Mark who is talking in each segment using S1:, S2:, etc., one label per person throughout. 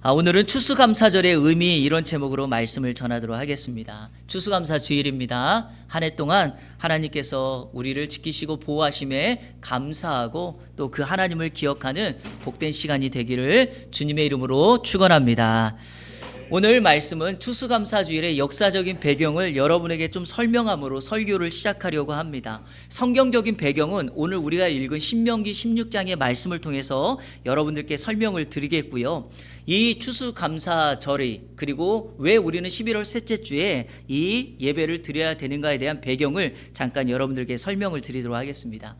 S1: 오늘은 추수감사절의 의미 이런 제목으로 말씀을 전하도록 하겠습니다. 추수감사 주일입니다. 한 해 동안 하나님께서 우리를 지키시고 보호하심에 감사하고 또 그 하나님을 기억하는 복된 시간이 되기를 주님의 이름으로 축원합니다. 오늘 말씀은 추수감사주일의 역사적인 배경을 여러분에게 좀 설명함으로 설교를 시작하려고 합니다. 성경적인 배경은 오늘 우리가 읽은 신명기 16장의 말씀을 통해서 여러분들께 설명을 드리겠고요. 이 추수감사절이 그리고 왜 우리는 11월 셋째 주에 이 예배를 드려야 되는가에 대한 배경을 잠깐 여러분들께 설명을 드리도록 하겠습니다.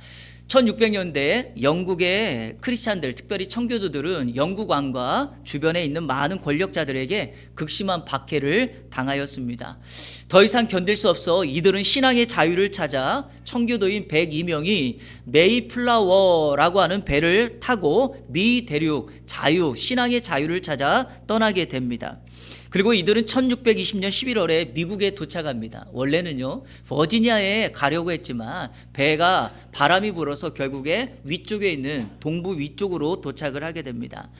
S1: 1600년대 영국의 크리스찬들, 특별히 청교도들은 영국 왕과 주변에 있는 많은 권력자들에게 극심한 박해를 당하였습니다. 더 이상 견딜 수 없어 이들은 신앙의 자유를 찾아 청교도인 102명이 메이플라워라고 하는 배를 타고 미 대륙 자유, 신앙의 자유를 찾아 떠나게 됩니다. 그리고 이들은 1620년 11월에 미국에 도착합니다. 원래는요 버지니아에 가려고 했지만 배가 바람이 불어서 결국에 위쪽에 있는 동부 위쪽으로 도착을 하게 됩니다.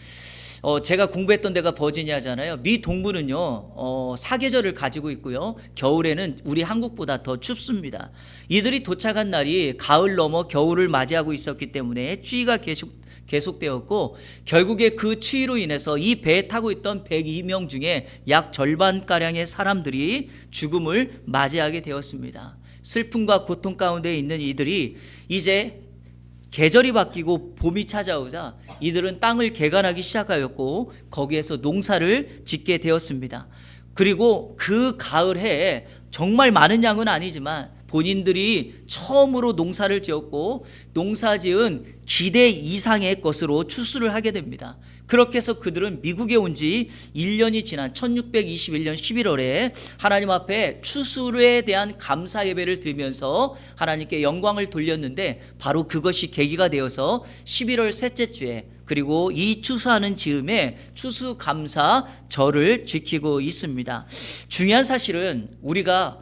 S1: 제가 공부했던 데가 버지니아잖아요. 미 동부는요 사계절을 가지고 있고요, 겨울에는 우리 한국보다 더 춥습니다. 이들이 도착한 날이 가을 넘어 겨울을 맞이하고 있었기 때문에 추위가 계속되었고, 결국에 그 추위로 인해서 이 배에 타고 있던 102명 중에 약 절반가량의 사람들이 죽음을 맞이하게 되었습니다. 슬픔과 고통 가운데 있는 이들이 이제 계절이 바뀌고 봄이 찾아오자 이들은 땅을 개간하기 시작하였고 거기에서 농사를 짓게 되었습니다. 그리고 그 가을 해에 정말 많은 양은 아니지만 본인들이 처음으로 농사를 지었고 농사지은 기대 이상의 것으로 추수를 하게 됩니다. 그렇게 해서 그들은 미국에 온 지 1년이 지난 1621년 11월에 하나님 앞에 추수에 대한 감사 예배를 드리면서 하나님께 영광을 돌렸는데, 바로 그것이 계기가 되어서 11월 셋째 주에 그리고 이 추수하는 즈음에 추수감사절을 지키고 있습니다. 중요한 사실은 우리가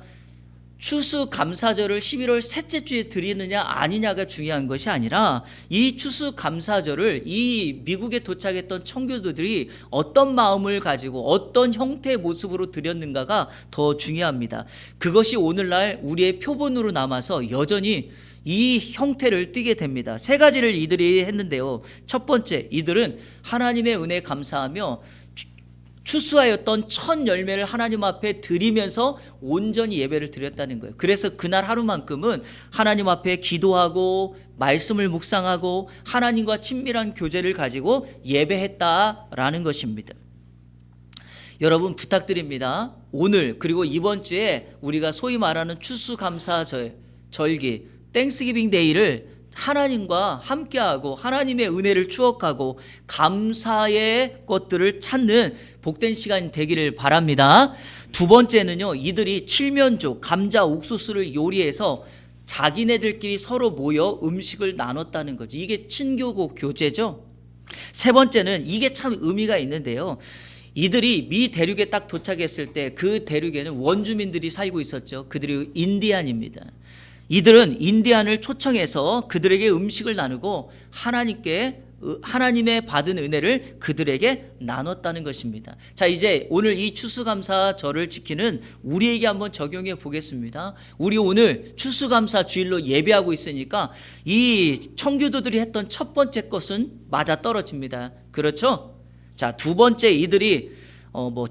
S1: 추수감사절을 11월 셋째 주에 드리느냐 아니냐가 중요한 것이 아니라 이 추수감사절을 이 미국에 도착했던 청교도들이 어떤 마음을 가지고 어떤 형태의 모습으로 드렸는가가 더 중요합니다. 그것이 오늘날 우리의 표본으로 남아서 여전히 이 형태를 띠게 됩니다. 세 가지를 이들이 했는데요. 첫 번째, 이들은 하나님의 은혜에 감사하며 추수하였던 첫 열매를 하나님 앞에 드리면서 온전히 예배를 드렸다는 거예요. 그래서 그날 하루만큼은 하나님 앞에 기도하고 말씀을 묵상하고 하나님과 친밀한 교제를 가지고 예배했다라는 것입니다. 여러분 부탁드립니다. 오늘 그리고 이번 주에 우리가 소위 말하는 추수감사절, 절기, 땡스기빙 데이를 하나님과 함께하고 하나님의 은혜를 추억하고 감사의 것들을 찾는 복된 시간이 되기를 바랍니다. 두 번째는요, 이들이 칠면조, 감자, 옥수수를 요리해서 자기네들끼리 서로 모여 음식을 나눴다는 거죠. 이게 친교고 교제죠. 세 번째는 이게 참 의미가 있는데요. 이들이 미 대륙에 딱 도착했을 때 그 대륙에는 원주민들이 살고 있었죠. 그들이 인디안입니다. 이들은 인디안을 초청해서 그들에게 음식을 나누고 하나님의 받은 은혜를 그들에게 나눴다는 것입니다. 자, 이제 오늘 이 추수감사절을 지키는 우리에게 한번 적용해 보겠습니다. 우리 오늘 추수감사 주일로 예배하고 있으니까 이 청교도들이 했던 첫 번째 것은 맞아떨어집니다. 그렇죠? 자, 두 번째, 이들이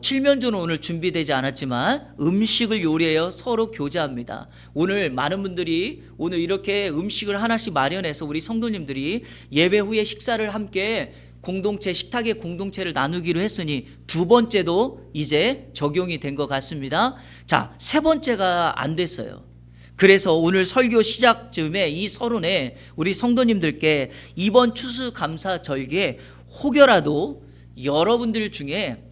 S1: 칠면조는 오늘 준비되지 않았지만 음식을 요리하여 서로 교제합니다. 오늘 많은 분들이 오늘 이렇게 음식을 하나씩 마련해서 우리 성도님들이 예배 후에 식사를 함께 식탁의 공동체를 나누기로 했으니 두 번째도 이제 적용이 된 것 같습니다. 자, 세 번째가 안 됐어요. 그래서 오늘 설교 시작 즈음에 이 서론에 우리 성도님들께 이번 추수감사절기에 혹여라도 여러분들 중에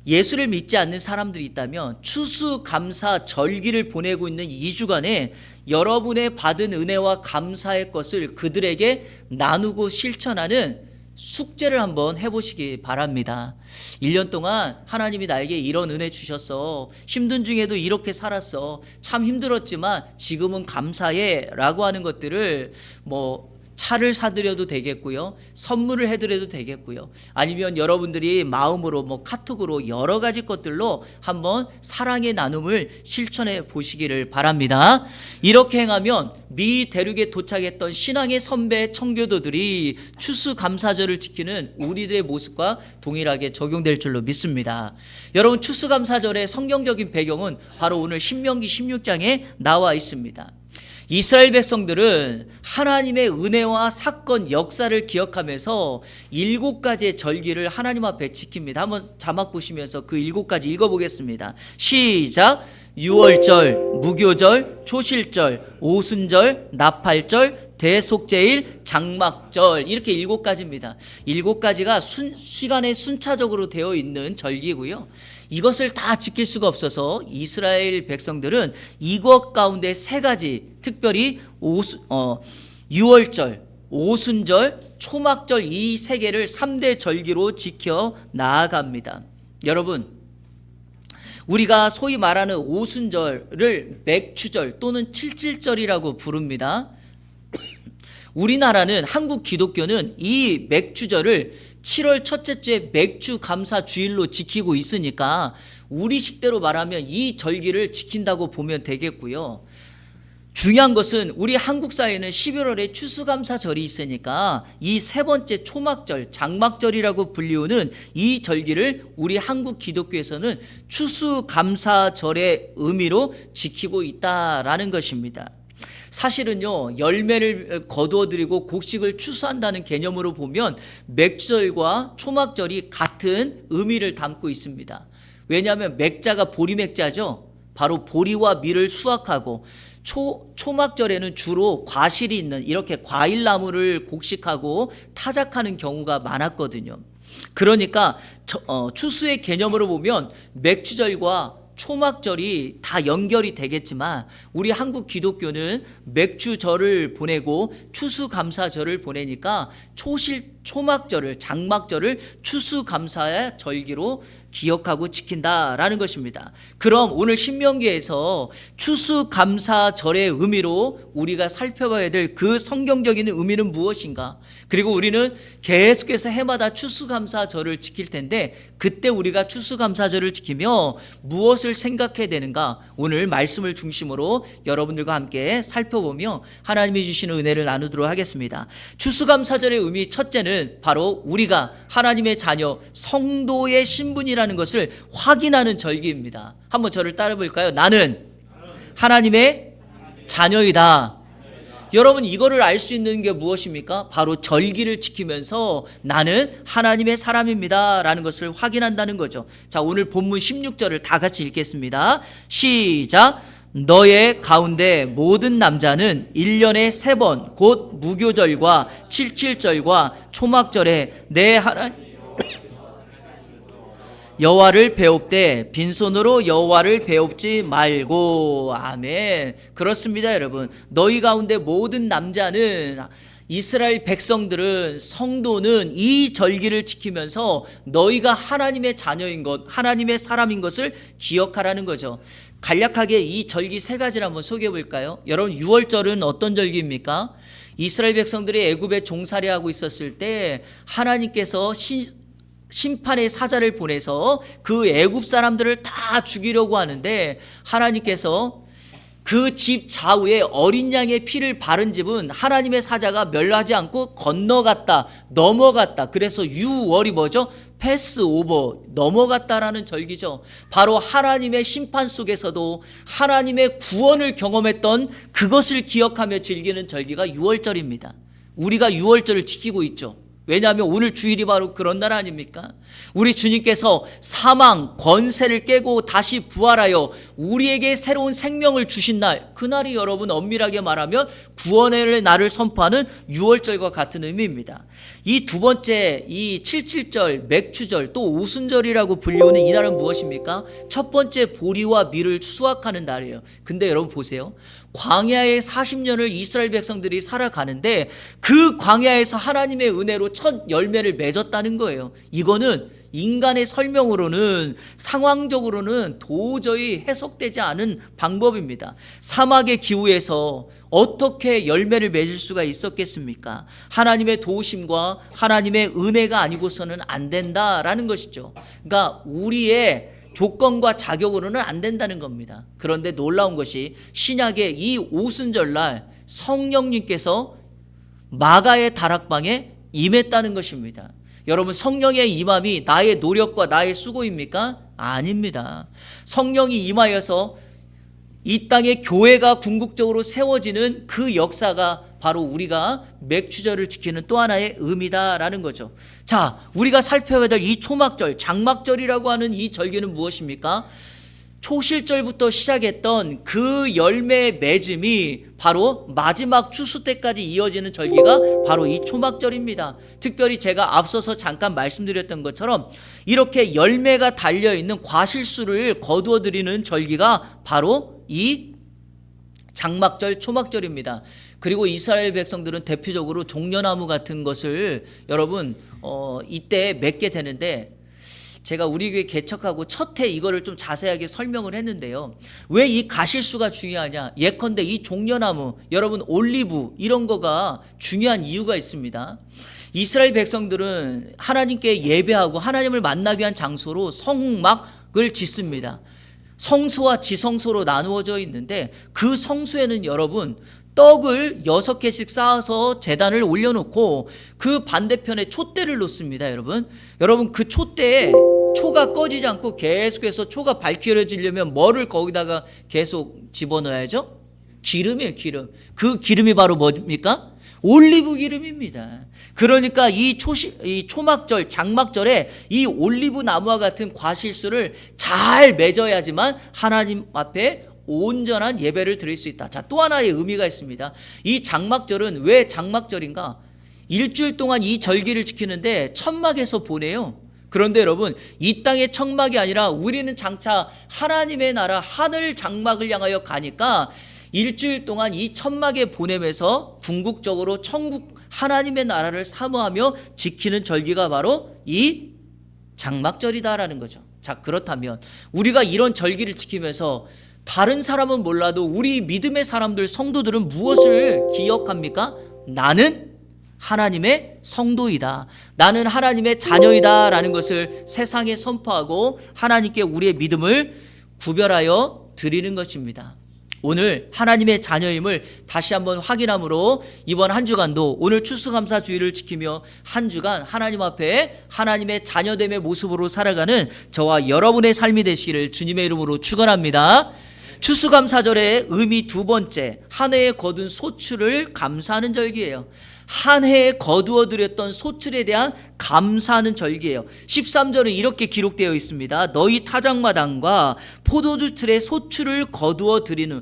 S1: 예수를 믿지 않는 사람들이 있다면 추수감사 절기를 보내고 있는 2주간에 여러분의 받은 은혜와 감사의 것을 그들에게 나누고 실천하는 숙제를 한번 해보시기 바랍니다. 1년 동안 하나님이 나에게 이런 은혜 주셨어, 힘든 중에도 이렇게 살았어, 참 힘들었지만 지금은 감사해 라고 하는 것들을 차를 사드려도 되겠고요. 선물을 해드려도 되겠고요. 아니면 여러분들이 마음으로 카톡으로 여러 가지 것들로 한번 사랑의 나눔을 실천해 보시기를 바랍니다. 이렇게 행하면 미 대륙에 도착했던 신앙의 선배 청교도들이 추수감사절을 지키는 우리들의 모습과 동일하게 적용될 줄로 믿습니다. 여러분, 추수감사절의 성경적인 배경은 바로 오늘 신명기 16장에 나와 있습니다. 이스라엘 백성들은 하나님의 은혜와 사건, 역사를 기억하면서 7가지의 절기를 하나님 앞에 지킵니다. 한번 자막 보시면서 그 7가지 읽어보겠습니다. 시작! 유월절, 무교절, 초실절, 오순절, 나팔절, 대속제일, 장막절, 이렇게 7가지입니다. 7가지가 시간에 순차적으로 되어 있는 절기고요. 이것을 다 지킬 수가 없어서 이스라엘 백성들은 이것 가운데 3가지, 특별히 유월절, 오순절, 초막절, 이 3개를 3대 절기로 지켜 나아갑니다. 여러분, 우리가 소위 말하는 오순절을 맥추절 또는 칠칠절이라고 부릅니다. 우리나라는, 한국 기독교는 이 맥추절을 7월 첫째 주에 맥주 감사 주일로 지키고 있으니까 우리 식대로 말하면 이 절기를 지킨다고 보면 되겠고요. 중요한 것은 우리 한국 사회는 11월에 추수감사절이 있으니까 이 3번째 초막절, 장막절이라고 불리우는 이 절기를 우리 한국 기독교에서는 추수감사절의 의미로 지키고 있다라는 것입니다. 사실은요, 열매를 거두어들이고 곡식을 추수한다는 개념으로 보면 맥주절과 초막절이 같은 의미를 담고 있습니다. 왜냐하면 맥자가 보리맥자죠. 바로 보리와 밀을 수확하고, 초막절에는 주로 과실이 있는 이렇게 과일나무를 곡식하고 타작하는 경우가 많았거든요. 그러니까 추수의 개념으로 보면 맥주절과 초막절이 다 연결이 되겠지만 우리 한국 기독교는 맥주절을 보내고 추수감사절을 보내니까 초막절을, 장막절을 추수감사의 절기로 기억하고 지킨다라는 것입니다. 그럼 오늘 신명기에서 추수감사절의 의미로 우리가 살펴봐야 될 그 성경적인 의미는 무엇인가? 그리고 우리는 계속해서 해마다 추수감사절을 지킬 텐데 그때 우리가 추수감사절을 지키며 무엇을 생각해야 되는가? 오늘 말씀을 중심으로 여러분들과 함께 살펴보며 하나님이 주시는 은혜를 나누도록 하겠습니다. 추수감사절의 의미 첫째는 바로 우리가 하나님의 자녀, 성도의 신분이라는 것을 확인하는 절기입니다. 한번 저를 따라 볼까요? 나는 하나님의 자녀이다. 여러분, 이거를 알 수 있는 게 무엇입니까? 바로 절기를 지키면서 나는 하나님의 사람입니다 라는 것을 확인한다는 거죠. 자, 오늘 본문 16절을 다 같이 읽겠습니다. 시작! 너의 가운데 모든 남자는 1년에 3번 곧 무교절과 칠칠절과 초막절에 내 하나님 여호와를 배웁되 빈손으로 여호와를 배웁지 말고. 아멘. 그렇습니다, 여러분. 너희 가운데 모든 남자는, 이스라엘 백성들은, 성도는 이 절기를 지키면서 너희가 하나님의 자녀인 것, 하나님의 사람인 것을 기억하라는 거죠. 간략하게 이 절기 3가지를 한번 소개해 볼까요? 여러분, 유월절은 어떤 절기입니까? 이스라엘 백성들이 애굽에 종살이하고 있었을 때 하나님께서 심판의 사자를 보내서 그 애굽 사람들을 다 죽이려고 하는데 하나님께서 그 집 좌우에 어린 양의 피를 바른 집은 하나님의 사자가 멸하지 않고 넘어갔다. 그래서 유월이 뭐죠? 패스오버, 넘어갔다라는 절기죠. 바로 하나님의 심판 속에서도 하나님의 구원을 경험했던 그것을 기억하며 즐기는 절기가 유월절입니다. 우리가 유월절을 지키고 있죠. 왜냐하면 오늘 주일이 바로 그런 날 아닙니까? 우리 주님께서 사망, 권세를 깨고 다시 부활하여 우리에게 새로운 생명을 주신 날, 그날이 여러분 엄밀하게 말하면 구원의 날을 선포하는 유월절과 같은 의미입니다. 이 두 번째, 이 칠칠절, 맥추절, 또 오순절이라고 불리우는 이 날은 무엇입니까? 첫 번째, 보리와 밀을 수확하는 날이에요. 근데 여러분 보세요. 광야의 40년을 이스라엘 백성들이 살아가는데 그 광야에서 하나님의 은혜로 첫 열매를 맺었다는 거예요. 이거는 인간의 설명으로는, 상황적으로는 도저히 해석되지 않은 방법입니다. 사막의 기후에서 어떻게 열매를 맺을 수가 있었겠습니까? 하나님의 도우심과 하나님의 은혜가 아니고서는 안 된다라는 것이죠. 그러니까 우리의 조건과 자격으로는 안 된다는 겁니다. 그런데 놀라운 것이 신약의 이 오순절날 성령님께서 마가의 다락방에 임했다는 것입니다. 여러분, 성령의 임함이 나의 노력과 나의 수고입니까? 아닙니다. 성령이 임하여서 이 땅에 교회가 궁극적으로 세워지는 그 역사가 바로 우리가 맥추절을 지키는 또 하나의 의미다라는 거죠. 자, 우리가 살펴야 될 이 초막절, 장막절이라고 하는 이 절기는 무엇입니까? 초실절부터 시작했던 그 열매의 맺음이 바로 마지막 추수 때까지 이어지는 절기가 바로 이 초막절입니다. 특별히 제가 앞서서 잠깐 말씀드렸던 것처럼 이렇게 열매가 달려있는 과실수를 거두어 드리는 절기가 바로 이 장막절, 초막절입니다. 그리고 이스라엘 백성들은 대표적으로 종려나무 같은 것을 여러분 이때 맺게 되는데, 제가 우리 교회 개척하고 첫 해 이거를 좀 자세하게 설명을 했는데요. 왜 이 가실수가 중요하냐? 예컨대 이 종려나무, 여러분 올리브 이런 거가 중요한 이유가 있습니다. 이스라엘 백성들은 하나님께 예배하고 하나님을 만나기 위한 장소로 성막을 짓습니다. 성소와 지성소로 나누어져 있는데 그 성소에는 여러분 떡을 6개씩 쌓아서 제단을 올려놓고 그 반대편에 촛대를 놓습니다. 여러분 그 촛대에 초가 꺼지지 않고 계속해서 초가 밝혀지려면 뭐를 거기다가 계속 집어넣어야죠? 기름이에요, 기름. 그 기름이 바로 뭡니까? 올리브 기름입니다. 그러니까 이 초막절, 장막절에 이 올리브 나무와 같은 과실수를 잘 맺어야지만 하나님 앞에 온전한 예배를 드릴 수 있다. 자, 또 하나의 의미가 있습니다. 이 장막절은 왜 장막절인가? 일주일 동안 이 절기를 지키는데 천막에서 보내요. 그런데 여러분, 이 땅의 천막이 아니라 우리는 장차 하나님의 나라 하늘 장막을 향하여 가니까 일주일 동안 이 천막에 보내면서 궁극적으로 천국 하나님의 나라를 사모하며 지키는 절기가 바로 이 장막절이다라는 거죠. 자, 그렇다면 우리가 이런 절기를 지키면서 다른 사람은 몰라도 우리 믿음의 사람들, 성도들은 무엇을 기억합니까? 나는 하나님의 성도이다. 나는 하나님의 자녀이다 라는 것을 세상에 선포하고 하나님께 우리의 믿음을 구별하여 드리는 것입니다. 오늘 하나님의 자녀임을 다시 한번 확인함으로 이번 한 주간도 오늘 추수감사 주일을 지키며 한 주간 하나님 앞에 하나님의 자녀됨의 모습으로 살아가는 저와 여러분의 삶이 되시기를 주님의 이름으로 축원합니다. 추수감사절의 의미 두 번째, 한 해에 거둔 소출을 감사하는 절기예요. 한 해에 거두어 드렸던 소출에 대한 감사하는 절기예요. 13절은 이렇게 기록되어 있습니다. 너희 타작마당과 포도주 틀에 소출을 거두어 드린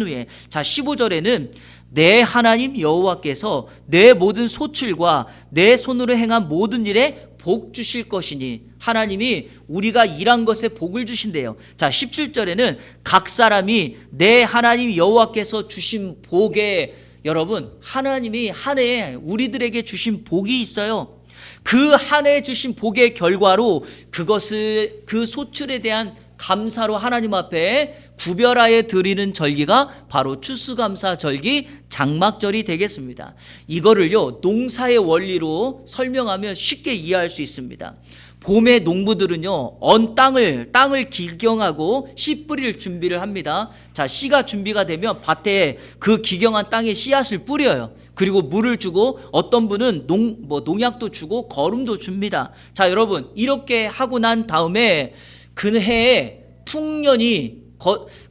S1: 후에, 자 15절에는 내 하나님 여호와께서 내 모든 소출과 내 손으로 행한 모든 일에 복 주실 것이니, 하나님이 우리가 일한 것에 복을 주신대요. 자 17절에는 각 사람이 내 하나님 여호와께서 주신 복에, 여러분 하나님이 한 해에 우리들에게 주신 복이 있어요. 그 한 해에 주신 복의 결과로 그것을 그 소출에 대한 감사로 하나님 앞에 구별하여 드리는 절기가 바로 추수감사 절기, 장막절이 되겠습니다. 이거를요 농사의 원리로 설명하면 쉽게 이해할 수 있습니다. 봄에 농부들은요 언 땅을 기경하고 씨 뿌릴 준비를 합니다. 자, 씨가 준비가 되면 밭에 그 기경한 땅에 씨앗을 뿌려요. 그리고 물을 주고 어떤 분은 농약도 주고 거름도 줍니다. 자, 여러분 이렇게 하고 난 다음에 그 해에 풍년이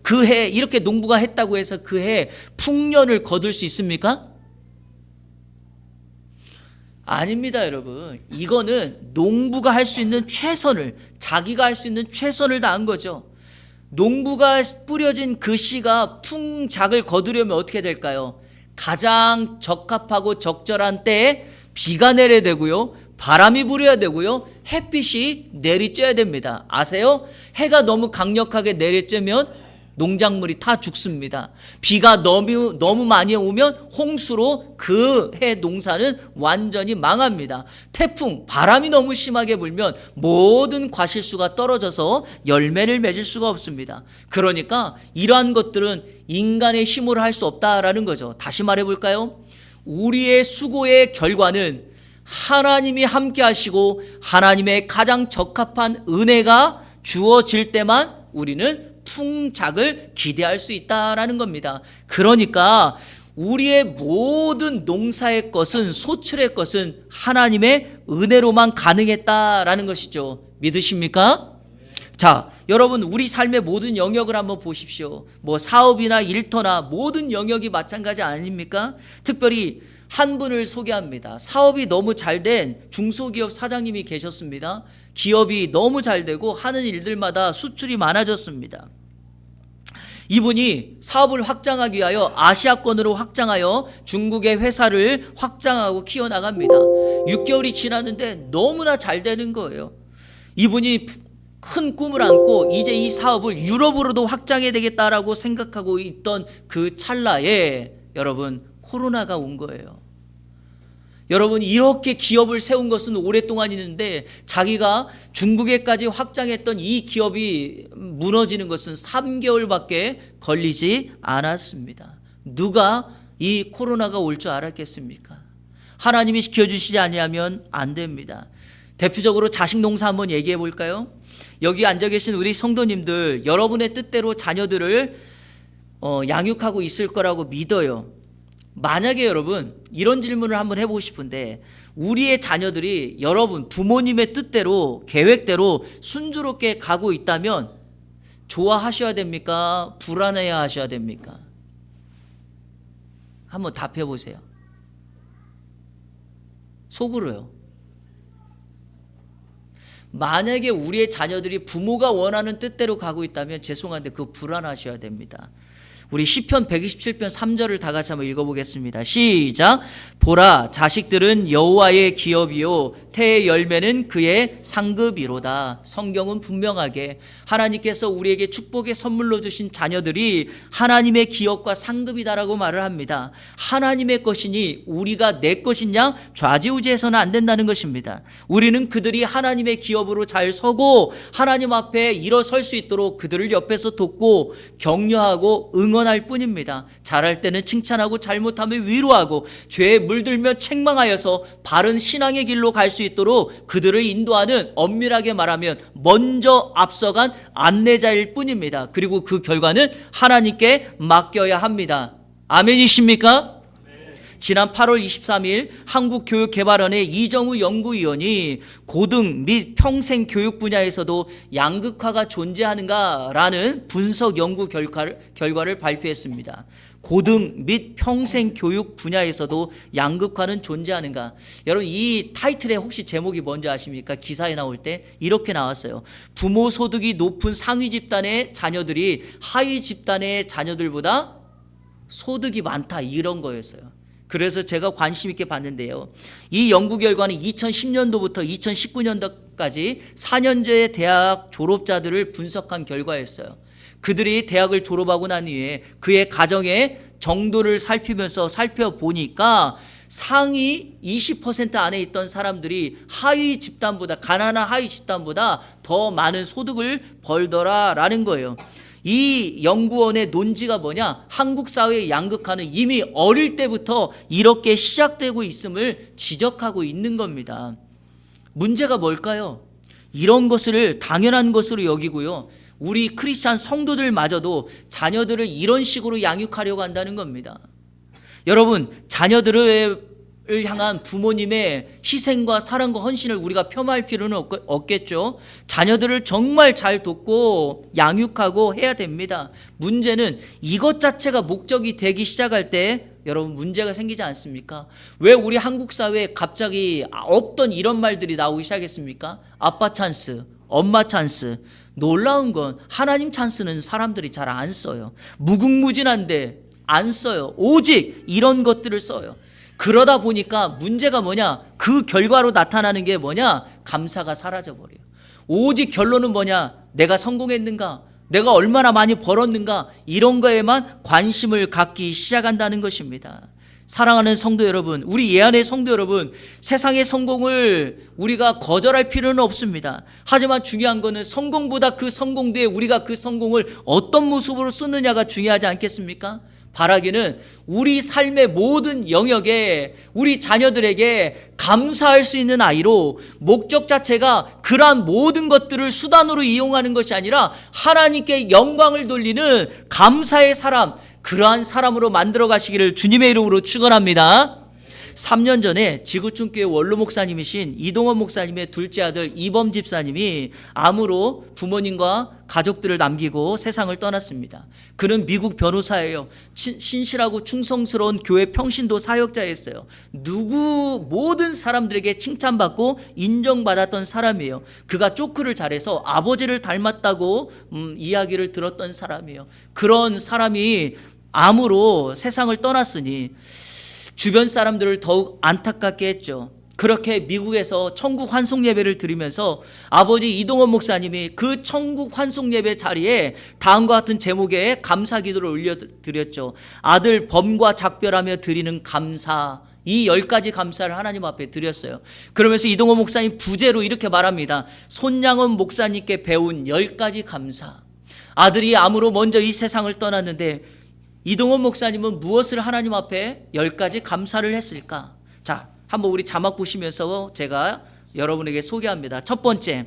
S1: 그 해 이렇게 농부가 했다고 해서 그 해 풍년을 거둘 수 있습니까? 아닙니다, 여러분. 이거는 농부가 할 수 있는 최선을, 자기가 할 수 있는 최선을 다한 거죠. 농부가 뿌려진 그 씨가 풍작을 거두려면 어떻게 될까요? 가장 적합하고 적절한 때에 비가 내려야 되고요, 바람이 불어야 되고요, 햇빛이 내리쬐야 됩니다. 아세요? 해가 너무 강력하게 내리쬐면 농작물이 다 죽습니다. 비가 너무 많이 오면 홍수로 그 해 농사는 완전히 망합니다. 태풍, 바람이 너무 심하게 불면 모든 과실수가 떨어져서 열매를 맺을 수가 없습니다. 그러니까 이러한 것들은 인간의 힘으로 할 수 없다라는 거죠. 다시 말해볼까요? 우리의 수고의 결과는 하나님이 함께 하시고 하나님의 가장 적합한 은혜가 주어질 때만 우리는 풍작을 기대할 수 있다라는 겁니다. 그러니까 우리의 모든 농사의 것은, 소출의 것은 하나님의 은혜로만 가능했다라는 것이죠. 믿으십니까? 자, 여러분, 우리 삶의 모든 영역을 한번 보십시오. 뭐 사업이나 일터나 모든 영역이 마찬가지 아닙니까? 특별히 한 분을 소개합니다. 사업이 너무 잘된 중소기업 사장님이 계셨습니다. 기업이 너무 잘 되고 하는 일들마다 수출이 많아졌습니다. 이분이 사업을 확장하기 위하여 아시아권으로 확장하여 중국의 회사를 확장하고 키워나갑니다. 6개월이 지났는데 너무나 잘 되는 거예요. 이분이 큰 꿈을 안고 이제 이 사업을 유럽으로도 확장해야 되겠다라고 생각하고 있던 그 찰나에 여러분, 코로나가 온 거예요. 여러분, 이렇게 기업을 세운 것은 오랫동안 있는데 자기가 중국에까지 확장했던 이 기업이 무너지는 것은 3개월밖에 걸리지 않았습니다. 누가 이 코로나가 올 줄 알았겠습니까? 하나님이 지켜주시지 아니하면 안 됩니다. 대표적으로 자식 농사 한번 얘기해 볼까요? 여기 앉아 계신 우리 성도님들, 여러분의 뜻대로 자녀들을 양육하고 있을 거라고 믿어요. 만약에 여러분 이런 질문을 한번 해보고 싶은데, 우리의 자녀들이 여러분 부모님의 뜻대로 계획대로 순조롭게 가고 있다면 좋아하셔야 됩니까? 불안해야 하셔야 됩니까? 한번 답해 보세요. 속으로요. 만약에 우리의 자녀들이 부모가 원하는 뜻대로 가고 있다면 죄송한데 그거 불안하셔야 됩니다. 우리 시편 127편 3절을 다 같이 한번 읽어보겠습니다. 시작. 보라, 자식들은 여호와의 기업이요 태의 열매는 그의 상급이로다. 성경은 분명하게 하나님께서 우리에게 축복의 선물로 주신 자녀들이 하나님의 기업과 상급이다라고 말을 합니다. 하나님의 것이니 우리가 내 것이냐 좌지우지해서는 안 된다는 것입니다. 우리는 그들이 하나님의 기업으로 잘 서고 하나님 앞에 일어설 수 있도록 그들을 옆에서 돕고 격려하고 응원할 뿐입니다. 잘할 때는 칭찬하고 잘못하면 위로하고 죄에 물들면 책망하여서 바른 신앙의 길로 갈 수 있도록 그들을 인도하는, 엄밀하게 말하면 먼저 앞서간 안내자일 뿐입니다. 그리고 그 결과는 하나님께 맡겨야 합니다. 아멘이십니까? 지난 8월 23일 한국교육개발원의 이정우 연구위원이 고등 및 평생 교육 분야에서도 양극화가 존재하는가라는 분석 연구 결과를 발표했습니다. 고등 및 평생 교육 분야에서도 양극화는 존재하는가? 여러분, 이 타이틀의 혹시 제목이 뭔지 아십니까? 기사에 나올 때 이렇게 나왔어요. 부모 소득이 높은 상위 집단의 자녀들이 하위 집단의 자녀들보다 소득이 많다, 이런 거였어요. 그래서 제가 관심 있게 봤는데요. 이 연구 결과는 2010년도부터 2019년도까지 4년제의 대학 졸업자들을 분석한 결과였어요. 그들이 대학을 졸업하고 난 후에 그의 가정의 정도를 살펴보니까 상위 20% 안에 있던 사람들이 하위 집단보다, 가난한 하위 집단보다 더 많은 소득을 벌더라라는 거예요. 이 연구원의 논지가 뭐냐? 한국 사회의 양극화는 이미 어릴 때부터 이렇게 시작되고 있음을 지적하고 있는 겁니다. 문제가 뭘까요? 이런 것을 당연한 것으로 여기고요. 우리 크리스찬 성도들마저도 자녀들을 이런 식으로 양육하려고 한다는 겁니다. 여러분, 자녀들을 향한 부모님의 희생과 사랑과 헌신을 우리가 폄하할 필요는 없겠죠. 자녀들을 정말 잘 돕고 양육하고 해야 됩니다. 문제는 이것 자체가 목적이 되기 시작할 때 여러분 문제가 생기지 않습니까? 왜 우리 한국 사회에 갑자기 없던 이런 말들이 나오기 시작했습니까? 아빠 찬스, 엄마 찬스. 놀라운 건 하나님 찬스는 사람들이 잘 안 써요. 무궁무진한데 안 써요. 오직 이런 것들을 써요. 그러다 보니까 문제가 뭐냐? 그 결과로 나타나는 게 뭐냐? 감사가 사라져버려요. 오직 결론은 뭐냐? 내가 성공했는가? 내가 얼마나 많이 벌었는가, 이런 거에만 관심을 갖기 시작한다는 것입니다. 사랑하는 성도 여러분, 우리 예안의 성도 여러분, 세상의 성공을 우리가 거절할 필요는 없습니다. 하지만 중요한 것은 성공보다 그 성공 뒤에 우리가 그 성공을 어떤 모습으로 쓰느냐가 중요하지 않겠습니까? 바라기는 우리 삶의 모든 영역에 우리 자녀들에게 감사할 수 있는 아이로, 목적 자체가 그러한 모든 것들을 수단으로 이용하는 것이 아니라 하나님께 영광을 돌리는 감사의 사람, 그러한 사람으로 만들어 가시기를 주님의 이름으로 축원합니다. 3년 전에 지구촌교회 원로 목사님이신 이동원 목사님의 둘째 아들 이범 집사님이 암으로 부모님과 가족들을 남기고 세상을 떠났습니다. 그는 미국 변호사예요. 신실하고 충성스러운 교회 평신도 사역자였어요. 모든 사람들에게 칭찬받고 인정받았던 사람이에요. 그가 조크를 잘해서 아버지를 닮았다고 이야기를 들었던 사람이에요. 그런 사람이 암으로 세상을 떠났으니 주변 사람들을 더욱 안타깝게 했죠. 그렇게 미국에서 천국 환송 예배를 드리면서 아버지 이동원 목사님이 그 천국 환송 예배 자리에 다음과 같은 제목의 감사 기도를 올려드렸죠. 아들 범과 작별하며 드리는 감사, 이 10가지 감사를 하나님 앞에 드렸어요. 그러면서 이동원 목사님 부제로 이렇게 말합니다. 손양원 목사님께 배운 10가지 감사. 아들이 암으로 먼저 이 세상을 떠났는데 이동원 목사님은 무엇을 하나님 앞에 10가지 감사를 했을까? 자, 한번 우리 자막 보시면서 제가 여러분에게 소개합니다. 첫 번째,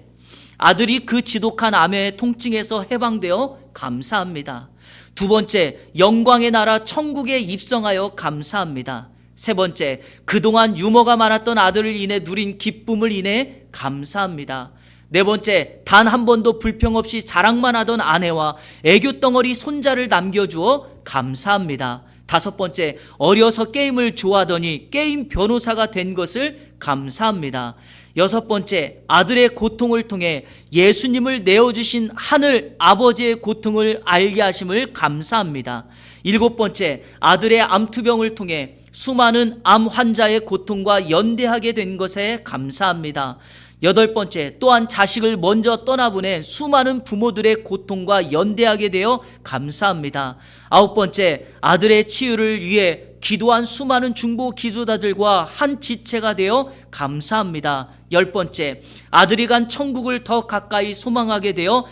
S1: 아들이 그 지독한 암의 통증에서 해방되어 감사합니다. 두 번째, 영광의 나라 천국에 입성하여 감사합니다. 세 번째, 그동안 유머가 많았던 아들을 인해 누린 기쁨을 인해 감사합니다. 네 번째, 단 한 번도 불평 없이 자랑만 하던 아내와 애교 덩어리 손자를 남겨주어 감사합니다. 다섯 번째, 어려서 게임을 좋아하더니 게임 변호사가 된 것을 감사합니다. 여섯 번째, 아들의 고통을 통해 예수님을 내어주신 하늘 아버지의 고통을 알게 하심을 감사합니다. 일곱 번째, 아들의 암투병을 통해 수많은 암 환자의 고통과 연대하게 된 것에 감사합니다. 여덟 번째, 또한 자식을 먼저 떠나보낸 수많은 부모들의 고통과 연대하게 되어 감사합니다. 아홉 번째, 아들의 치유를 위해 기도한 수많은 중보 기도자들과 한 지체가 되어 감사합니다. 열 번째, 아들이 간 천국을 더 가까이 소망하게 되어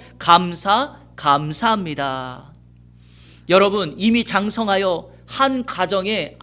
S1: 감사합니다. 여러분, 이미 장성하여 한 가정의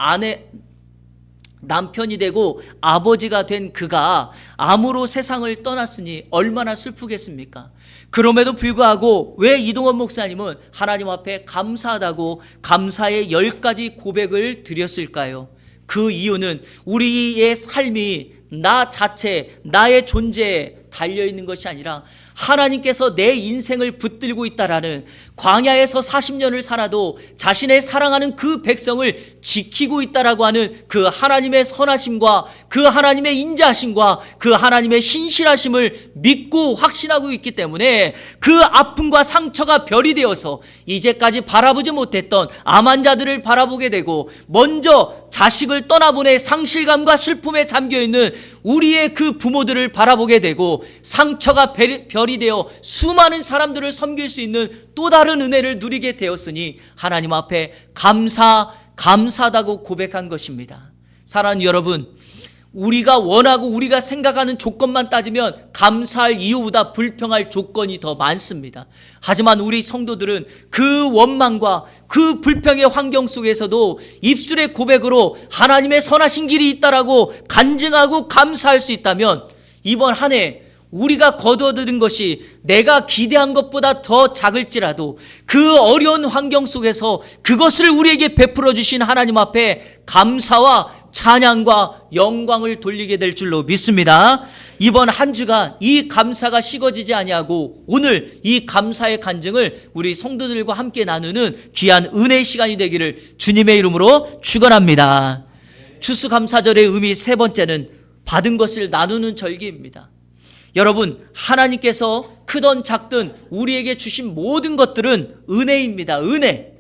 S1: 남편이 되고 아버지가 된 그가 암으로 세상을 떠났으니 얼마나 슬프겠습니까? 그럼에도 불구하고 왜 이동원 목사님은 하나님 앞에 감사하다고 감사의 10가지 고백을 드렸을까요? 그 이유는 우리의 삶이 나 자체, 나의 존재에 달려있는 것이 아니라 하나님께서 내 인생을 붙들고 있다라는, 광야에서 40년을 살아도 자신의 사랑하는 그 백성을 지키고 있다라고 하는 그 하나님의 선하심과 그 하나님의 인자하심과 그 하나님의 신실하심을 믿고 확신하고 있기 때문에 그 아픔과 상처가 별이 되어서 이제까지 바라보지 못했던 암 환자들을 바라보게 되고, 먼저 자식을 떠나보내 상실감과 슬픔에 잠겨있는 우리의 그 부모들을 바라보게 되고, 상처가 별이 되어 수많은 사람들을 섬길 수 있는 또 다른 은혜를 누리게 되었으니 하나님 앞에 감사하다고 고백한 것입니다. 사랑하는 여러분, 우리가 원하고 우리가 생각하는 조건만 따지면 감사할 이유보다 불평할 조건이 더 많습니다. 하지만 우리 성도들은 그 원망과 그 불평의 환경 속에서도 입술의 고백으로 하나님의 선하신 길이 있다라고 간증하고 감사할 수 있다면, 이번 한 해 우리가 거두어들인 것이 내가 기대한 것보다 더 작을지라도 그 어려운 환경 속에서 그것을 우리에게 베풀어 주신 하나님 앞에 감사와 찬양과 영광을 돌리게 될 줄로 믿습니다. 이번 한 주간 이 감사가 식어지지 아니하고 오늘 이 감사의 간증을 우리 성도들과 함께 나누는 귀한 은혜의 시간이 되기를 주님의 이름으로 축원합니다. 추수감사절의 의미 세 번째는 받은 것을 나누는 절기입니다. 여러분, 하나님께서 크든 작든 우리에게 주신 모든 것들은 은혜입니다. 은혜,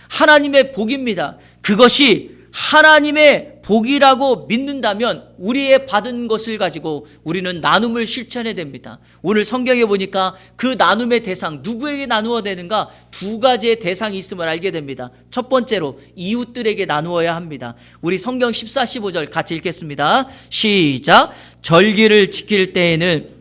S1: 하나님의 복입니다. 그것이 하나님의 복이라고 믿는다면 우리의 받은 것을 가지고 우리는 나눔을 실천해야 됩니다. 오늘 성경에 보니까 그 나눔의 대상 누구에게 나누어야 되는가? 두 가지의 대상이 있음을 알게 됩니다. 첫 번째로 이웃들에게 나누어야 합니다. 우리 성경 14, 15절 같이 읽겠습니다. 시작. 절기를 지킬 때에는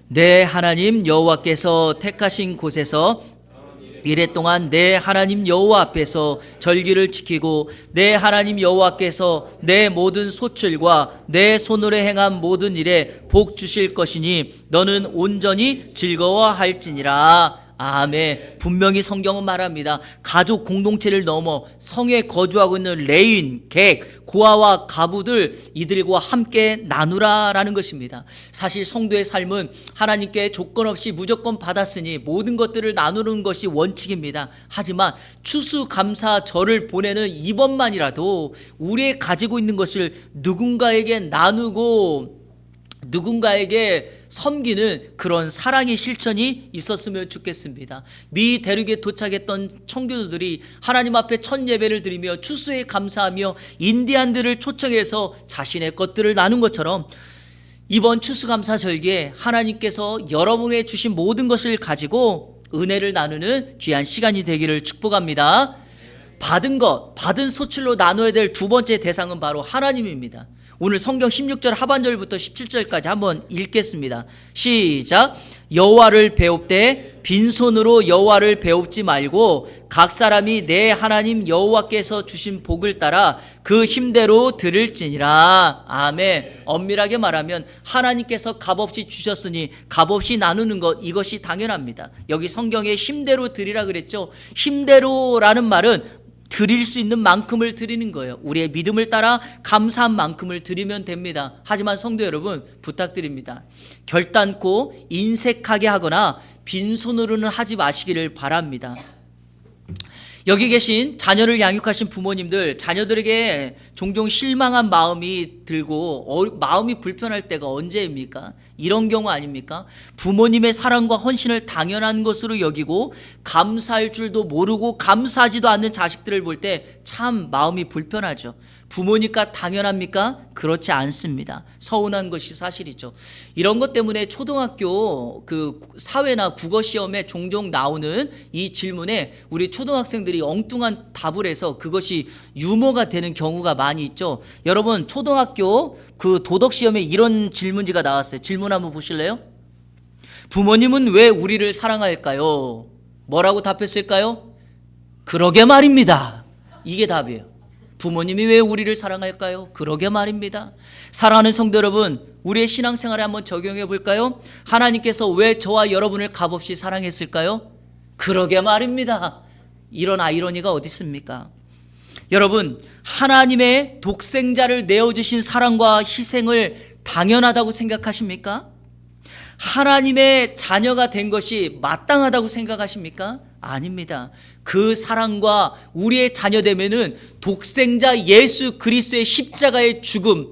S1: 내 하나님 여호와께서 택하신 곳에서 이래 동안 내 하나님 여호와 앞에서 절기를 지키고 내 하나님 여호와께서 내 모든 소출과 내 손으로 행한 모든 일에 복 주실 것이니 너는 온전히 즐거워할지니라. 아멘. 분명히 성경은 말합니다. 가족 공동체를 넘어 성에 거주하고 있는 레인, 객, 고아와 가부들 이들과 함께 나누라라는 것입니다. 사실 성도의 삶은 하나님께 조건 없이 무조건 받았으니 모든 것들을 나누는 것이 원칙입니다. 하지만 추수감사절을 보내는 이번만이라도 우리의 가지고 있는 것을 누군가에게 나누고 누군가에게 섬기는 그런 사랑의 실천이 있었으면 좋겠습니다. 미 대륙에 도착했던 청교도들이 하나님 앞에 첫 예배를 드리며 추수에 감사하며 인디안들을 초청해서 자신의 것들을 나눈 것처럼 이번 추수감사절기에 하나님께서 여러분에게 주신 모든 것을 가지고 은혜를 나누는 귀한 시간이 되기를 축복합니다. 받은 것, 받은 소출로 나눠야 될 두 번째 대상은 바로 하나님입니다. 오늘 성경 16절 하반절부터 17절까지 한번 읽겠습니다. 시작. 여호와를 배웁되 빈손으로 여호와를 배웁지 말고 각 사람이 내 하나님 여호와께서 주신 복을 따라 그 힘대로 드릴지니라. 아멘. 엄밀하게 말하면 하나님께서 값없이 주셨으니 값없이 나누는 것, 이것이 당연합니다. 여기 성경에 힘대로 드리라 그랬죠. 힘대로라는 말은 드릴 수 있는 만큼을 드리는 거예요. 우리의 믿음을 따라 감사한 만큼을 드리면 됩니다. 하지만 성도 여러분, 부탁드립니다. 결단코 인색하게 하거나 빈손으로는 하지 마시기를 바랍니다. 여기 계신 자녀를 양육하신 부모님들, 자녀들에게 종종 실망한 마음이 들고 마음이 불편할 때가 언제입니까? 이런 경우 아닙니까? 부모님의 사랑과 헌신을 당연한 것으로 여기고 감사할 줄도 모르고 감사하지도 않는 자식들을 볼 때 참 마음이 불편하죠. 부모니까 당연합니까? 그렇지 않습니다. 서운한 것이 사실이죠. 이런 것 때문에 초등학교 그 사회나 국어 시험에 종종 나오는 이 질문에 우리 초등학생들이 엉뚱한 답을 해서 그것이 유머가 되는 경우가 많이 있죠. 여러분, 초등학교 그 도덕 시험에 이런 질문지가 나왔어요. 질문 한번 보실래요? 부모님은 왜 우리를 사랑할까요? 뭐라고 답했을까요? 그러게 말입니다. 이게 답이에요. 부모님이 왜 우리를 사랑할까요? 그러게 말입니다. 사랑하는 성도 여러분, 우리의 신앙생활에 한번 적용해 볼까요? 하나님께서 왜 저와 여러분을 값없이 사랑했을까요? 그러게 말입니다. 이런 아이러니가 어디 있습니까? 여러분, 하나님의 독생자를 내어주신 사랑과 희생을 당연하다고 생각하십니까? 하나님의 자녀가 된 것이 마땅하다고 생각하십니까? 아닙니다. 그 사랑과 우리의 자녀됨에는 독생자 예수 그리스도의 십자가의 죽음,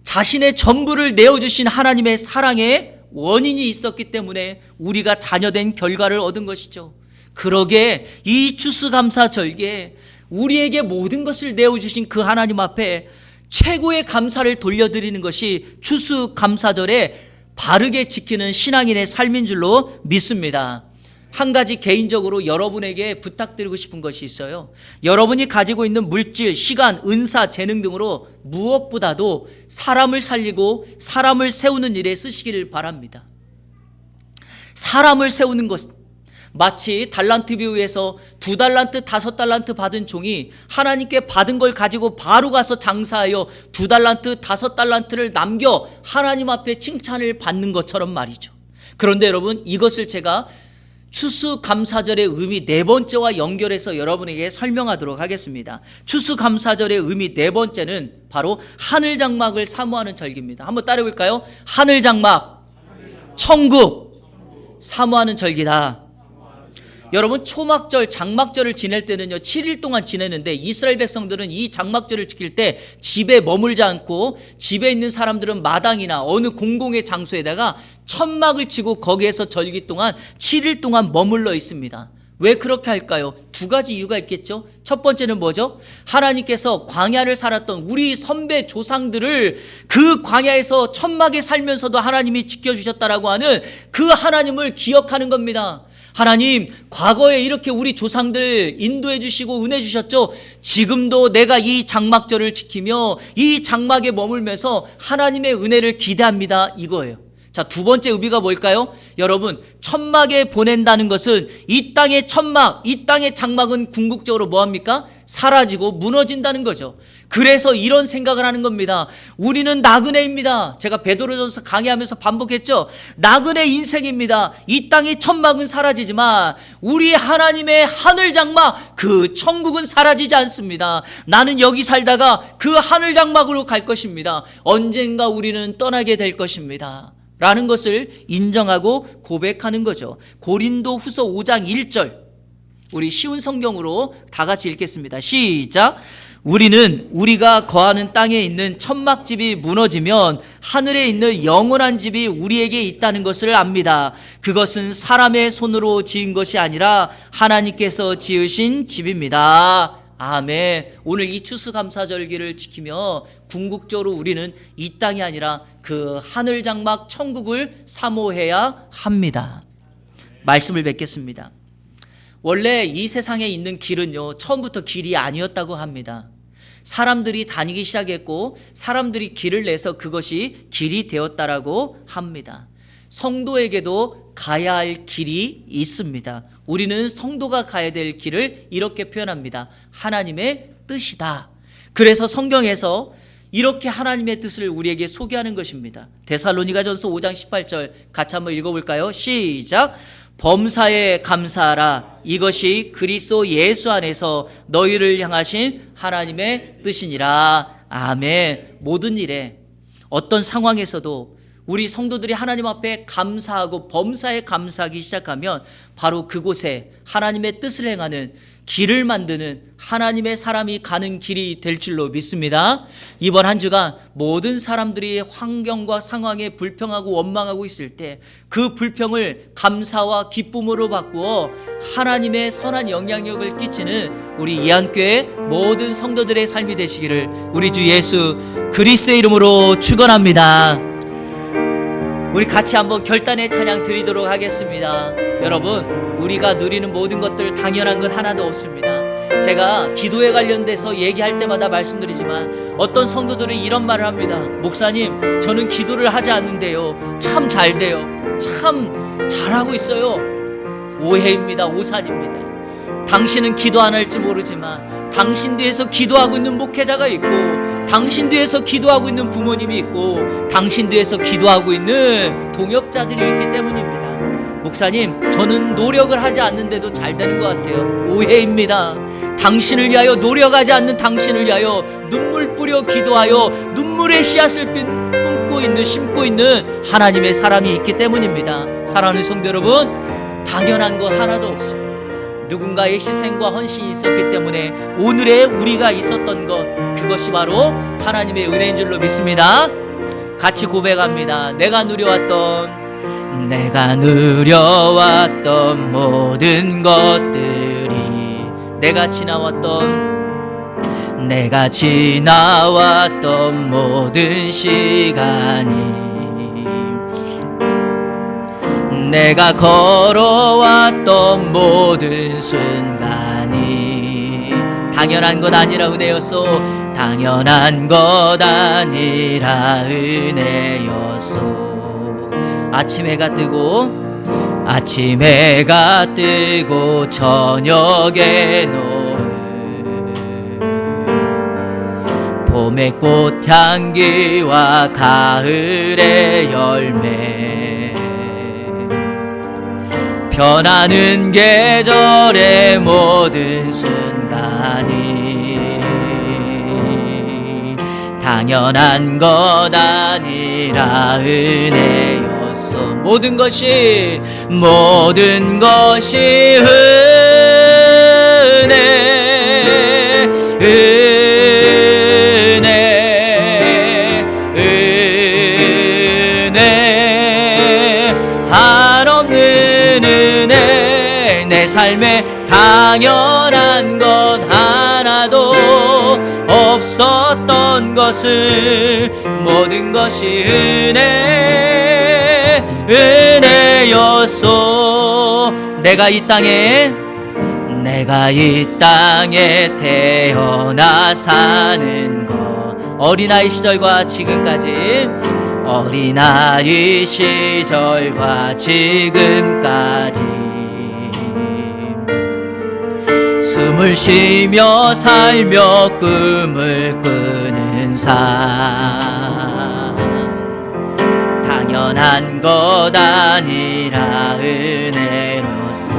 S1: 자신의 전부를 내어주신 하나님의 사랑의 원인이 있었기 때문에 우리가 자녀된 결과를 얻은 것이죠. 그러게 이 추수감사절기에 우리에게 모든 것을 내어주신 그 하나님 앞에 최고의 감사를 돌려드리는 것이 추수감사절에 바르게 지키는 신앙인의 삶인 줄로 믿습니다. 한 가지 개인적으로 여러분에게 부탁드리고 싶은 것이 있어요. 여러분이 가지고 있는 물질, 시간, 은사, 재능 등으로 무엇보다도 사람을 살리고 사람을 세우는 일에 쓰시기를 바랍니다. 사람을 세우는 것, 마치 달란트 비유에서 2달란트, 5달란트 받은 종이 하나님께 받은 걸 가지고 바로 가서 장사하여 2달란트, 5달란트를 남겨 하나님 앞에 칭찬을 받는 것처럼 말이죠. 그런데 여러분, 이것을 제가 추수감사절의 의미 네 번째와 연결해서 여러분에게 설명하도록 하겠습니다. 추수감사절의 의미 네 번째는 바로 하늘장막을 사모하는 절기입니다. 한번 따라해볼까요? 하늘장막, 천국, 사모하는 절기다. 여러분 초막절 장막절을 지낼 때는요 7일 동안 지내는데 이스라엘 백성들은 이 장막절을 지킬 때 집에 머물지 않고 집에 있는 사람들은 마당이나 어느 공공의 장소에다가 천막을 치고 거기에서 절기 동안 7일 동안 머물러 있습니다. 왜 그렇게 할까요? 두 가지 이유가 있겠죠. 첫 번째는 뭐죠? 하나님께서 광야를 살았던 우리 선배 조상들을 그 광야에서 천막에 살면서도 하나님이 지켜주셨다라고 하는 그 하나님을 기억하는 겁니다. 하나님, 과거에 이렇게 우리 조상들 인도해 주시고 은혜 주셨죠? 지금도 내가 이 장막절을 지키며 이 장막에 머물면서 하나님의 은혜를 기대합니다. 이거예요. 자, 두 번째 의미가 뭘까요? 여러분, 천막에 보낸다는 것은 이 땅의 천막, 이 땅의 장막은 궁극적으로 뭐합니까? 사라지고 무너진다는 거죠. 그래서 이런 생각을 하는 겁니다. 우리는 나그네입니다. 제가 베드로전서 강의하면서 반복했죠. 나그네 인생입니다. 이 땅의 천막은 사라지지만 우리 하나님의 하늘 장막, 그 천국은 사라지지 않습니다. 나는 여기 살다가 그 하늘 장막으로 갈 것입니다. 언젠가 우리는 떠나게 될 것입니다. 라는 것을 인정하고 고백하는 거죠. 고린도 후서 5장 1절, 우리 쉬운 성경으로 다 같이 읽겠습니다. 시작. 우리는 우리가 거하는 땅에 있는 천막집이 무너지면 하늘에 있는 영원한 집이 우리에게 있다는 것을 압니다. 그것은 사람의 손으로 지은 것이 아니라 하나님께서 지으신 집입니다. 아멘. 오늘 이 추수감사절기를 지키며 궁극적으로 우리는 이 땅이 아니라 그 하늘 장막 천국을 사모해야 합니다. 말씀을 뵙겠습니다. 원래 이 세상에 있는 길은요 처음부터 길이 아니었다고 합니다. 사람들이 다니기 시작했고 사람들이 길을 내서 그것이 길이 되었다라고 합니다. 성도에게도 가야 할 길이 있습니다. 우리는 성도가 가야 될 길을 이렇게 표현합니다. 하나님의 뜻이다. 그래서 성경에서 이렇게 하나님의 뜻을 우리에게 소개하는 것입니다. 데살로니가전서 5장 18절 같이 한번 읽어볼까요? 시작. 범사에 감사하라. 이것이 그리스도 예수 안에서 너희를 향하신 하나님의 뜻이니라. 아멘. 모든 일에 어떤 상황에서도 우리 성도들이 하나님 앞에 감사하고 범사에 감사하기 시작하면 바로 그곳에 하나님의 뜻을 행하는 길을 만드는 하나님의 사람이 가는 길이 될 줄로 믿습니다. 이번 한 주간 모든 사람들이 환경과 상황에 불평하고 원망하고 있을 때 그 불평을 감사와 기쁨으로 바꾸어 하나님의 선한 영향력을 끼치는 우리 이한교회 모든 성도들의 삶이 되시기를 우리 주 예수 그리스도의 이름으로 축원합니다. 우리 같이 한번 결단의 찬양 드리도록 하겠습니다. 여러분, 우리가 누리는 모든 것들 당연한 건 하나도 없습니다. 제가 기도에 관련돼서 얘기할 때마다 말씀드리지만 어떤 성도들이 이런 말을 합니다. 목사님, 저는 기도를 하지 않는데요 참 잘 돼요. 참 잘하고 있어요. 오해입니다. 오산입니다. 당신은 기도 안 할지 모르지만 당신 뒤에서 기도하고 있는 목회자가 있고 당신 뒤에서 기도하고 있는 부모님이 있고 당신 뒤에서 기도하고 있는 동역자들이 있기 때문입니다. 목사님, 저는 노력을 하지 않는데도 잘 되는 것 같아요. 오해입니다. 당신을 위하여 노력하지 않는 당신을 위하여 눈물 뿌려 기도하여 눈물의 씨앗을 심고 있는 하나님의 사람이 있기 때문입니다. 사랑하는 성도 여러분, 당연한 거 하나도 없어요. 누군가의 희생과 헌신이 있었기 때문에 오늘의 우리가 있었던 것, 그것이 바로 하나님의 은혜인 줄로 믿습니다. 같이 고백합니다. 내가 누려왔던 모든 것들이 내가 지나왔던 모든 시간이 내가 걸어왔던 모든 순간이 당연한 것 아니라 은혜였소. 당연한 것 아니라 은혜였소. 아침 해가 뜨고 저녁에 노을 봄의 꽃향기와 가을의 열매 변하는 계절의 모든 순간이 당연한 것 아니라 은혜였소. 모든 것이 은혜 한없는 은혜 내 삶에 당연한 것 하나도 없었던 것을 모든 것이 은혜였소. 내가 이 땅에 태어나 사는 것 어린아이 시절과 지금까지 어린아이 시절과 지금까지 숨을 쉬며 살며 꿈을 꾸는 삶 당연한 것 아니라 은혜로서.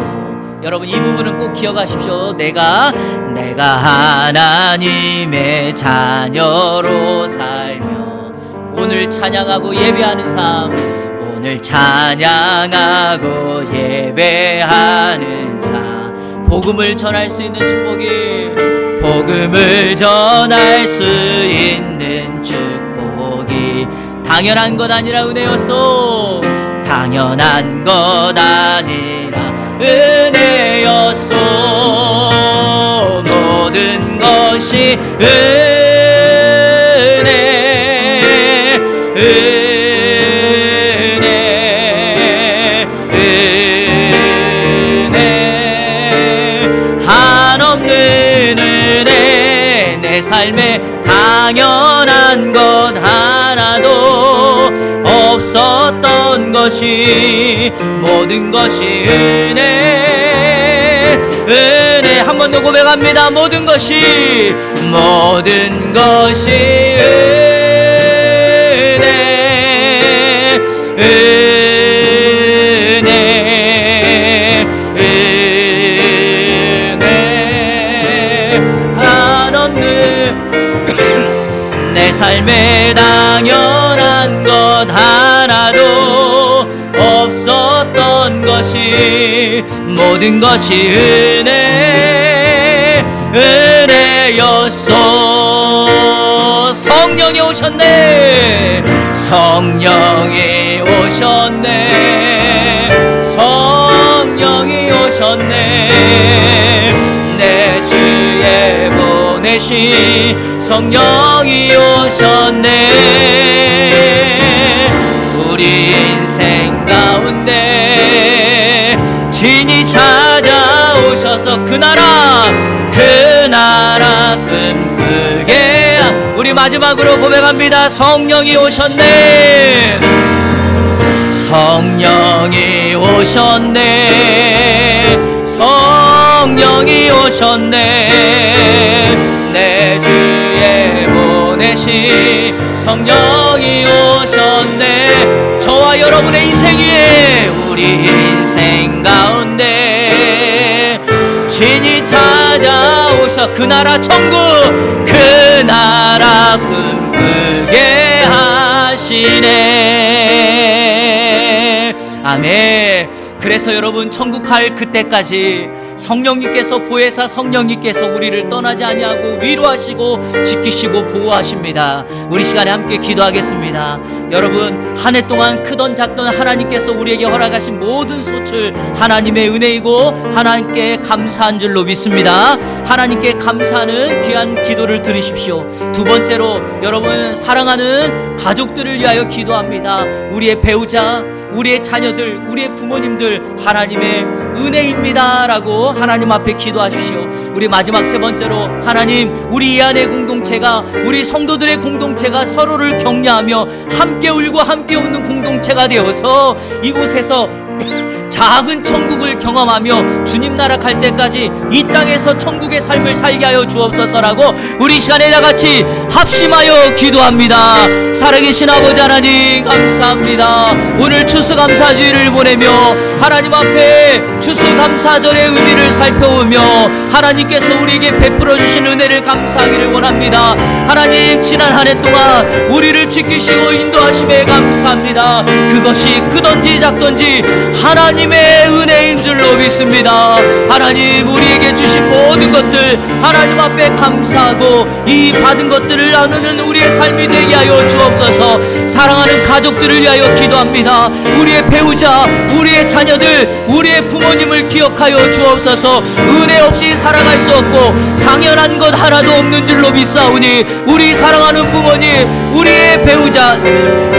S1: 여러분 이 부분은 꼭 기억하십시오. 내가 하나님의 자녀로 살며 오늘 찬양하고 예배하는 삶 오늘 찬양하고 예배하는 삶 복음을 전할 수 있는 축복이 복음을 전할 수 있는 축복이 당연한 것 아니라 은혜였소. 당연한 것 아니라 은혜였소. 모든 것이 한없는 은혜 내 삶에 당연한 것 하나도 없었던 것이 모든 것이 은혜 한 번 더 고백합니다. 모든 것이 한없는 내 삶에 당연한 것 하나도 없었던 것이 모든 것이 은혜였소. 성령이 오셨네. 성령이 오셨네. 내 주에 보내신 성령이 오셨네. 우리 인생 가운데 진이 찾아오셔서 그 나라 꿈꾸게. 우리 마지막으로 고백합니다. 성령이 오셨네. 성령이 오셨네. 내 주에 보내신 성령이 오셨네. 저와 여러분의 인생 위에 우리 인생 가운데 진이 찾아오셔 그 나라 천국 그 나라 꿈꾸게 하시네. 아멘. 그래서 여러분 천국 갈 그때까지 성령님께서 보혜사 성령님께서 우리를 떠나지 아니하고 위로하시고 지키시고 보호하십니다. 우리 시간에 함께 기도하겠습니다. 여러분 한 해 동안 크던 작던 하나님께서 우리에게 허락하신 모든 소출 하나님의 은혜이고 하나님께 감사한 줄로 믿습니다. 하나님께 감사하는 귀한 기도를 들으십시오. 두 번째로 여러분 사랑하는 가족들을 위하여 기도합니다. 우리의 배우자, 우리의 자녀들, 우리의 부모님들 하나님의 은혜입니다 라고 하나님 앞에 기도하십시오. 우리 마지막 세 번째로 하나님 우리 이 안의 공동체가 우리 성도들의 공동체가 서로를 격려하며 함께 울고 함께 웃는 공동체가 되어서 이곳에서 작은 천국을 경험하며 주님 나라 갈 때까지 이 땅에서 천국의 삶을 살게 하여 주옵소서라고 우리 시간에 다 같이 합심하여 기도합니다. 살아계신 아버지 하나님 감사합니다. 오늘 추수감사주의를 보내며 하나님 앞에 추수감사절의 의미를 살펴보며 하나님께서 우리에게 베풀어 주신 은혜를 감사하기를 원합니다. 하나님, 지난 한 해 동안 우리를 지키시고 인도하심에 감사합니다. 그것이 크던지 작던지 하나님의 은혜인 줄로 믿습니다. 하나님, 우리에게 주신 모든 것들 하나님 앞에 감사하고 이 받은 것들을 나누는 우리의 삶이 되게 하여 주옵소서. 사랑하는 가족들을 위하여 기도합니다. 우리의 배우자, 우리의 자녀들, 우리의 부모님을 기억하여 주옵소서. 은혜 없이 살아갈 수 없고 당연한 것 하나도 없는 줄로 믿사오니 우리 사랑하는 부모님, 우리의 배우자,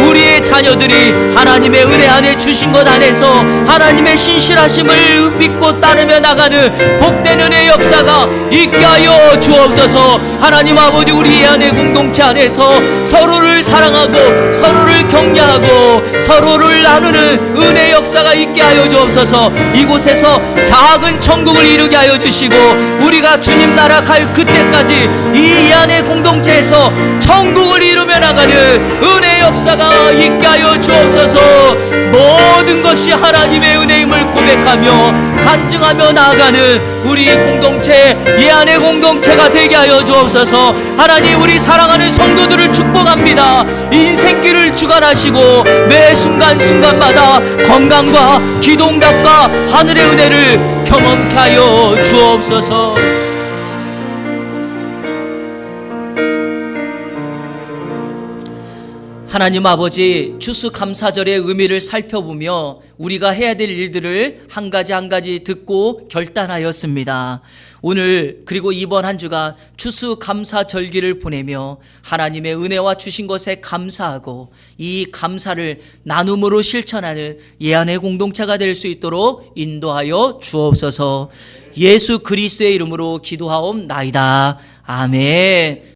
S1: 우리의 자녀들이 하나님의 은혜 안에 주신 것 안에서 하나님의 신실하심을 믿고 따르며 나가는 복된 은혜의 역사가 있게 하여 주옵소서. 하나님 아버지, 우리 안의 공동체 안에서 서로를 사랑하고 서로를 격려하고 서로를 나누는 은혜의 역사가 있게 하여 주옵소서. 이곳에서 작은 천국을 이루게 하여 주시고 우리가 주님 나라 갈 그때까지 이 안의 공동체에서 천국을 이루며 나가는 은혜의 역사가 있게 하여 주옵소서. 모든 것이 하나님의 은혜임을 고백하며 간증하며 나아가는 우리 공동체, 이 안의 공동체가 되게 하여 주옵소서. 하나님, 우리 사랑하는 성도들을 축복합니다. 인생길을 주관하시고 매 순간순간마다 건강과 기도응답과 하늘의 은혜를 경험케 하여 주옵소서. 하나님 아버지, 추수감사절의 의미를 살펴보며 우리가 해야 될 일들을 한 가지 한 가지 듣고 결단하였습니다. 오늘 그리고 이번 한 주간 추수감사절기를 보내며 하나님의 은혜와 주신 것에 감사하고 이 감사를 나눔으로 실천하는 예안의 공동체가 될 수 있도록 인도하여 주옵소서. 예수 그리스도의 이름으로 기도하옵나이다. 아멘.